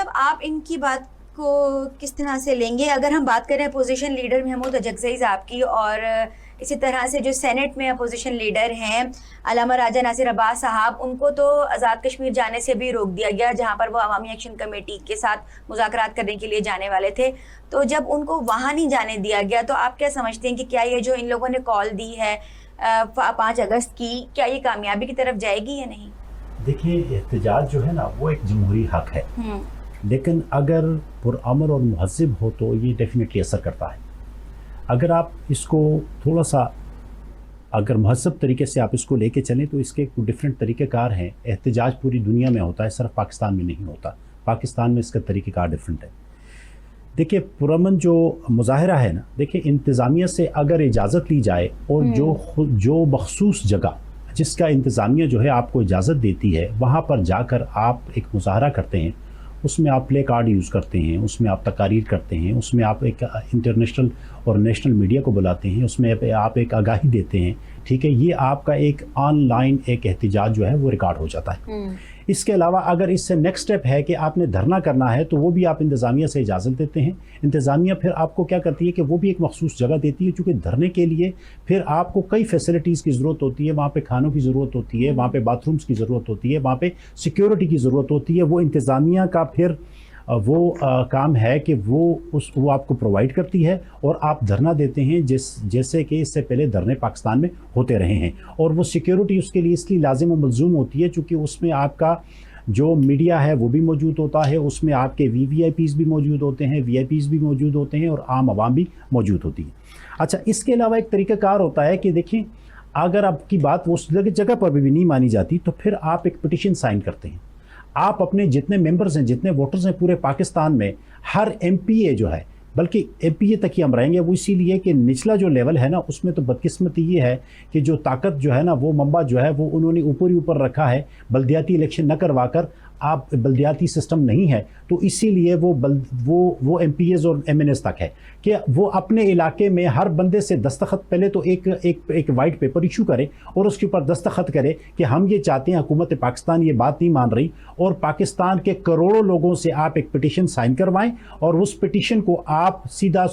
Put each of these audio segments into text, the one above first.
اب آپ ان کی بات کو کس طرح سے لیں گے؟ اگر ہم بات کریں اپوزیشن لیڈر محمود اجگزئی صاحب کی، اور اسی طرح سے جو سینٹ میں اپوزیشن لیڈر ہیں علامہ راجہ ناصر عباس صاحب، ان کو تو آزاد کشمیر جانے سے بھی روک دیا گیا، جہاں پر وہ عوامی ایکشن کمیٹی کے ساتھ مذاکرات کرنے کے لیے جانے والے تھے. تو جب ان کو وہاں نہیں جانے دیا گیا تو آپ کیا سمجھتے ہیں کہ کیا یہ جو ان لوگوں نے کال دی ہے 5 اگست کی، کیا یہ کامیابی کی طرف جائے گی یا نہیں؟ دیکھیں، احتجاج جو ہے نا وہ ایک جمہوری حق ہے، لیکن اگر پرامن اور مہذب ہو تو یہ ڈیفینیٹلی اثر کرتا ہے. اگر آپ اس کو تھوڑا سا اگر مہذب طریقے سے آپ اس کو لے کے چلیں تو اس کے ڈفرینٹ طریقہ کار ہیں. احتجاج پوری دنیا میں ہوتا ہے، صرف پاکستان میں نہیں ہوتا. پاکستان میں اس کا طریقہ کار ڈفرینٹ ہے. دیکھیں، پرامن جو مظاہرہ ہے نا، دیکھیں انتظامیہ سے اگر اجازت لی جائے اور جو مخصوص جگہ جس کا انتظامیہ جو ہے آپ کو اجازت دیتی ہے وہاں پر جا کر آپ ایک مظاہرہ کرتے ہیں، اس میں آپ پلے کارڈ یوز کرتے ہیں، اس میں آپ تقاریر کرتے ہیں، اس میں آپ ایک انٹرنیشنل اور نیشنل میڈیا کو بلاتے ہیں، اس میں آپ ایک آگاہی دیتے ہیں، ٹھیک ہے، یہ آپ کا ایک آن لائن ایک احتجاج جو ہے وہ ریکارڈ ہو جاتا ہے. اس کے علاوہ اگر اس سے نیکسٹ سٹیپ ہے کہ آپ نے دھرنا کرنا ہے تو وہ بھی آپ انتظامیہ سے اجازت دیتے ہیں. انتظامیہ پھر آپ کو کیا کرتی ہے کہ وہ بھی ایک مخصوص جگہ دیتی ہے، چونکہ دھرنے کے لیے پھر آپ کو کئی فیسلٹیز کی ضرورت ہوتی ہے. وہاں پہ کھانوں کی ضرورت ہوتی ہے، وہاں پہ باتھ رومز کی ضرورت ہوتی ہے، وہاں پہ سیکیورٹی کی ضرورت ہوتی ہے. وہ انتظامیہ کا پھر وہ کام ہے کہ وہ آپ کو پرووائڈ کرتی ہے اور آپ دھرنا دیتے ہیں، جیسے کہ اس سے پہلے دھرنے پاکستان میں ہوتے رہے ہیں. اور وہ سیکیورٹی اس کے لیے اس لیے لازم و ملزوم ہوتی ہے چونکہ اس میں آپ کا جو میڈیا ہے وہ بھی موجود ہوتا ہے، اس میں آپ کے وی آئی پیز بھی موجود ہوتے ہیں، وی آئی پیز بھی موجود ہوتے ہیں، اور عام عوام بھی موجود ہوتی ہے. اچھا، اس کے علاوہ ایک طریقہ کار ہوتا ہے کہ دیکھیں، اگر آپ کی بات اس جگہ پر بھی نہیں مانی جاتی تو پھر آپ ایک پٹیشن سائن کرتے ہیں. آپ اپنے جتنے ممبرز ہیں، جتنے ووٹرز ہیں پورے پاکستان میں، ہر ایم پی اے جو ہے، بلکہ ایم پی اے تک ہی ہم رہیں گے، وہ اسی لیے کہ نچلا جو لیول ہے نا اس میں تو بدقسمتی یہ ہے کہ جو طاقت جو ہے نا وہ منبع جو ہے وہ انہوں نے اوپر ہی اوپر رکھا ہے. بلدیاتی الیکشن نہ کروا کر آپ بلدیاتی سسٹم نہیں ہے تو اسی لیے وہ ایم پی ایز اور ایم این ایز تک ہے کہ وہ اپنے علاقے میں ہر بندے سے دستخط پہلے تو ایک وائٹ پیپر ایشو کرے اور اس کے اوپر دستخط کرے کہ ہم یہ چاہتے ہیں، حکومت پاکستان یہ بات نہیں مان رہی، اور پاکستان کے کروڑوں لوگوں سے آپ ایک پٹیشن سائن کروائیں اور اس پٹیشن کو آپ سیدھا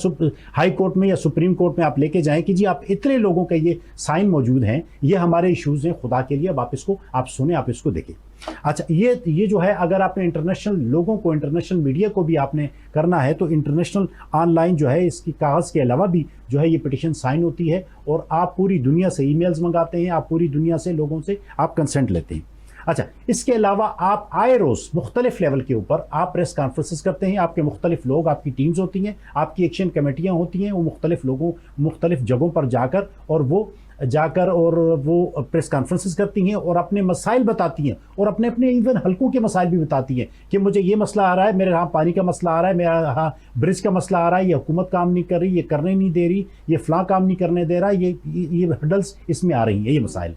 ہائی کورٹ میں یا سپریم کورٹ میں آپ لے کے جائیں کہ جی آپ اتنے لوگوں کے یہ سائن موجود ہیں، یہ ہمارے ایشوز ہیں، خدا کے لیے اب آپ اس کو آپ سنیں، آپ اس کو دیکھیں. اچھا، یہ جو ہے اگر آپ نے انٹرنیشنل لوگوں کو، انٹرنیشنل میڈیا کو بھی آپ نے کرنا ہے تو انٹرنیشنل آن لائن جو ہے اس کی کاغذ کے علاوہ بھی جو ہے یہ پٹیشن سائن ہوتی ہے، اور آپ پوری دنیا سے ای میلز منگاتے ہیں، آپ پوری دنیا سے لوگوں سے آپ کنسنٹ لیتے ہیں. اچھا، اس کے علاوہ آپ آئے روز مختلف لیول کے اوپر آپ پریس کانفرنسز کرتے ہیں. آپ کے مختلف لوگ، آپ کی ٹیمز ہوتی ہیں، آپ کی ایکشن کمیٹیاں ہوتی ہیں، وہ مختلف جگہوں پر جا کر وہ پریس کانفرنسز کرتی ہیں اور اپنے مسائل بتاتی ہیں، اور اپنے ایون حلقوں کے مسائل بھی بتاتی ہیں کہ مجھے یہ مسئلہ آ رہا ہے، میرے یہاں پانی کا مسئلہ آ رہا ہے، میرے یہاں برج کا مسئلہ آ رہا ہے، یہ حکومت کام نہیں کر رہی، یہ کرنے نہیں دے رہی، یہ فلاں کام نہیں کرنے دے رہا، یہ ہرڈلز اس میں آ رہی ہیں، یہ مسائل.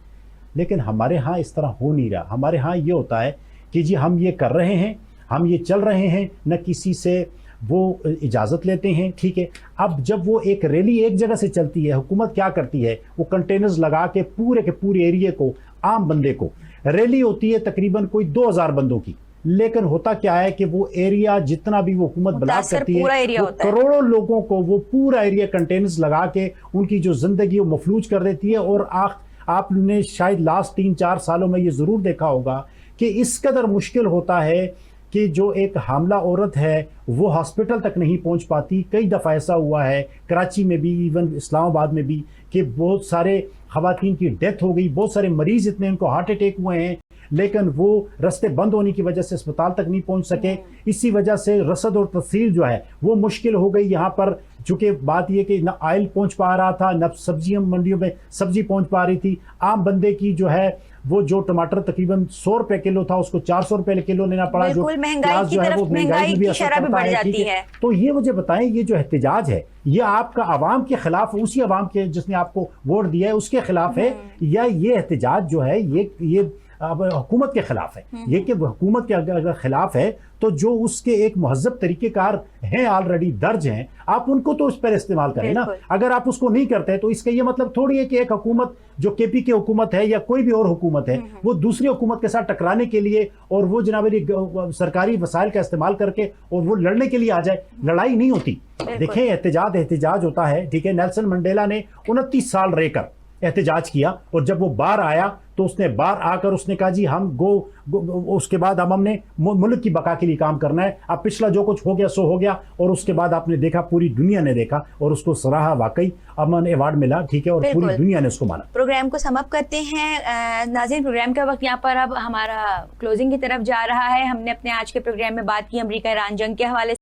لیکن ہمارے ہاں اس طرح ہو نہیں رہا. ہمارے ہاں یہ ہوتا ہے کہ جی ہم یہ کر رہے ہیں، ہم یہ چل رہے ہیں، نہ کسی سے وہ اجازت لیتے ہیں، ٹھیک ہے. اب جب وہ ایک ریلی ایک جگہ سے چلتی ہے، حکومت کیا کرتی ہے، وہ کنٹینرز لگا کے پورے کے پورے ایریے کو، عام بندے کو، ریلی ہوتی ہے تقریباً کوئی 2000 بندوں کی، لیکن ہوتا کیا ہے کہ وہ ایریا جتنا بھی وہ حکومت بلاک کرتی ہے، وہ کروڑوں لوگوں کو وہ پورا ایریا کنٹینرز لگا کے ان کی جو زندگی وہ مفلوج کر دیتی ہے. اور آپ نے شاید لاسٹ 3-4 سالوں میں یہ ضرور دیکھا ہوگا کہ اس قدر مشکل ہوتا ہے کہ جو ایک حاملہ عورت ہے وہ ہاسپٹل تک نہیں پہنچ پاتی. کئی دفعہ ایسا ہوا ہے کراچی میں بھی، ایون اسلام آباد میں بھی، کہ بہت سارے خواتین کی ڈیتھ ہو گئی، بہت سارے مریض اتنے ان کو ہارٹ اٹیک ہوئے ہیں، لیکن وہ رستے بند ہونے کی وجہ سے اسپتال تک نہیں پہنچ سکے. اسی وجہ سے رسد اور ترسیل جو ہے وہ مشکل ہو گئی یہاں پر. چونکہ بات یہ کہ نہ آئل پہنچ پا رہا تھا، نہ سبزیاں منڈیوں میں سبزی پہنچ پا رہی تھی. عام بندے کی جو ہے وہ جو ٹماٹر تقریباً 100 روپے کلو تھا اس کو 400 روپے کلو لینا پڑا. جو مہنگائی کی طرف، مہنگائی کی شرح بھی بڑھ جاتی ہے. تو یہ مجھے بتائیں، یہ جو احتجاج ہے یہ آپ کا عوام کے خلاف، اسی عوام کے جس نے آپ کو ووٹ دیا ہے اس کے خلاف ہے، یا یہ احتجاج جو ہے یہ حکومت کے خلاف ہے؟ یہ کہ حکومت کے اگر خلاف ہے تو جو اس کے ایک مہذب طریقہ کار ہیں آلریڈی درج ہیں آپ ان کو تو اس پر استعمال کریں نا. اگر آپ اس کو نہیں کرتے تو اس کا یہ مطلب تھوڑی ہے کہ ایک حکومت جو کے پی کی حکومت ہے یا کوئی بھی اور حکومت ہے وہ دوسری حکومت کے ساتھ ٹکرانے کے لیے اور وہ جناب سرکاری وسائل کا استعمال کر کے اور وہ لڑنے کے لیے آ جائے. لڑائی نہیں ہوتی. دیکھیں احتجاج ہوتا ہے ٹھیک ہے. نیلسن منڈیلا نے 29 سال رہ کر احتجاج کیا اور جب وہ باہر آیا تو اس نے باہر آ کر اس نے کہا جی ہم اس کے بعد ہم نے ملک کی بقا کے لیے کام کرنا ہے. اب پچھلا جو کچھ ہو گیا سو ہو گیا اور اس کے بعد آپ نے دیکھا پوری دنیا نے دیکھا اور اس کو سراہا واقعی امن ایوارڈ ملا ٹھیک ہے اور پوری دنیا نے اس کو مانا. پروگرام کو سم اپ کرتے ہیں ناظرین. پروگرام کا وقت یہاں پر اب ہمارا کلوزنگ کی طرف جا رہا ہے. ہم نے اپنے آج کے پروگرام میں بات کی امریکہ ایران جنگ کے حوالے